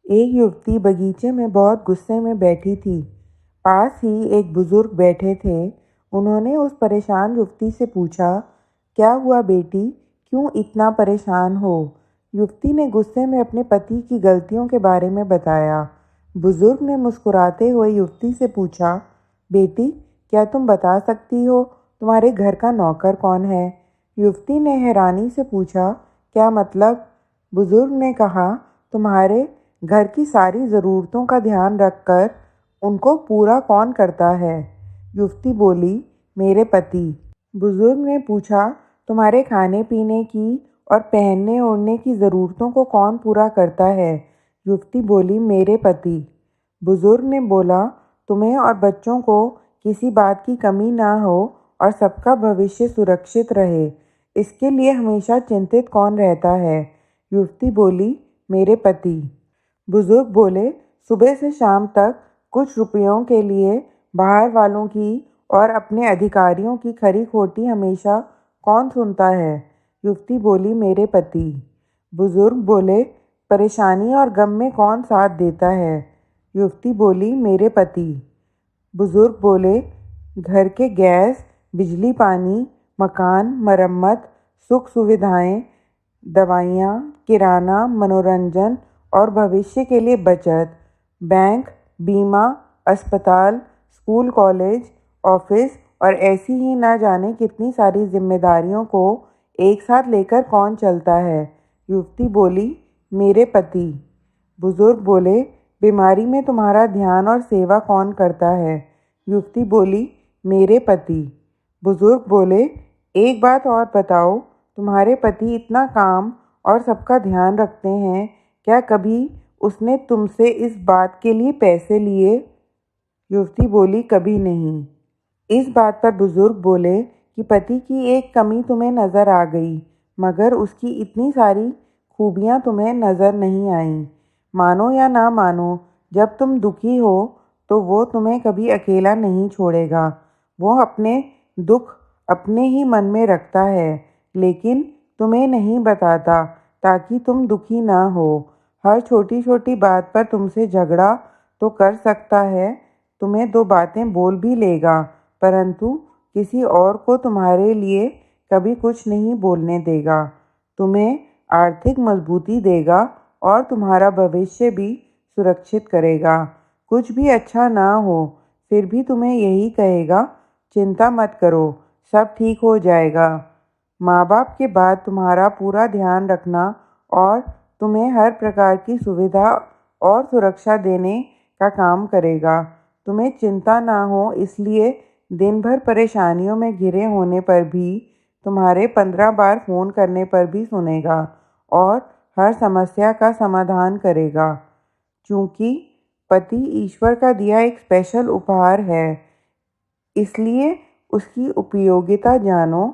एक युवती बगीचे में बहुत गुस्से में बैठी थी। पास ही एक बुजुर्ग बैठे थे। उन्होंने उस परेशान युवती से पूछा, क्या हुआ बेटी, क्यों इतना परेशान हो? युवती ने गुस्से में अपने पति की गलतियों के बारे में बताया। बुजुर्ग ने मुस्कुराते हुए युवती से पूछा, बेटी, क्या तुम बता सकती हो तुम्हारे घर का नौकर कौन है? युवती ने हैरानी से पूछा, क्या मतलब? बुजुर्ग ने कहा, तुम्हारे घर की सारी ज़रूरतों का ध्यान रखकर उनको पूरा कौन करता है? युवती बोली, मेरे पति। बुजुर्ग ने पूछा, तुम्हारे खाने पीने की और पहनने ओढ़ने की ज़रूरतों को कौन पूरा करता है? युवती बोली, मेरे पति। बुजुर्ग ने बोला, तुम्हें और बच्चों को किसी बात की कमी ना हो और सबका भविष्य सुरक्षित रहे, इसके लिए हमेशा चिंतित कौन रहता है? युवती बोली, मेरे पति। बुजुर्ग बोले, सुबह से शाम तक कुछ रुपयों के लिए बाहर वालों की और अपने अधिकारियों की खरी खोटी हमेशा कौन सुनता है? युवती बोली, मेरे पति। बुजुर्ग बोले, परेशानी और गम में कौन साथ देता है? युवती बोली, मेरे पति। बुजुर्ग बोले, घर के गैस, बिजली पानी, मकान, मरम्मत, सुख सुविधाएं, दवाइयाँ, किराना, मनोरंजन और भविष्य के लिए बचत, बैंक, बीमा, अस्पताल, स्कूल कॉलेज, ऑफिस और ऐसी ही ना जाने कितनी सारी जिम्मेदारियों को एक साथ लेकर कौन चलता है? युवती बोली, मेरे पति। बुजुर्ग बोले, बीमारी में तुम्हारा ध्यान और सेवा कौन करता है? युवती बोली, मेरे पति। बुजुर्ग बोले, एक बात और बताओ, तुम्हारे पति इतना काम और सबका ध्यान रखते हैं, क्या कभी उसने तुमसे इस बात के लिए पैसे लिए? युवती बोली, कभी नहीं। इस बात पर बुजुर्ग बोले कि पति की एक कमी तुम्हें नज़र आ गई, मगर उसकी इतनी सारी खूबियाँ तुम्हें नज़र नहीं आईं। मानो या ना मानो, जब तुम दुखी हो तो वो तुम्हें कभी अकेला नहीं छोड़ेगा। वो अपने दुख अपने ही मन में रखता है, लेकिन तुम्हें नहीं बताता ताकि तुम दुखी ना हो। हर छोटी छोटी बात पर तुमसे झगड़ा तो कर सकता है, तुम्हें दो बातें बोल भी लेगा, परंतु किसी और को तुम्हारे लिए कभी कुछ नहीं बोलने देगा। तुम्हें आर्थिक मजबूती देगा और तुम्हारा भविष्य भी सुरक्षित करेगा। कुछ भी अच्छा ना हो, फिर भी तुम्हें यही कहेगा, चिंता मत करो, सब ठीक हो जाएगा। माँ बाप के बाद तुम्हारा पूरा ध्यान रखना और तुम्हें हर प्रकार की सुविधा और सुरक्षा देने का काम करेगा। तुम्हें चिंता ना हो, इसलिए दिन भर परेशानियों में घिरे होने पर भी तुम्हारे 15 बार फ़ोन करने पर भी सुनेगा और हर समस्या का समाधान करेगा। चूँकि पति ईश्वर का दिया एक स्पेशल उपहार है, इसलिए उसकी उपयोगिता जानो।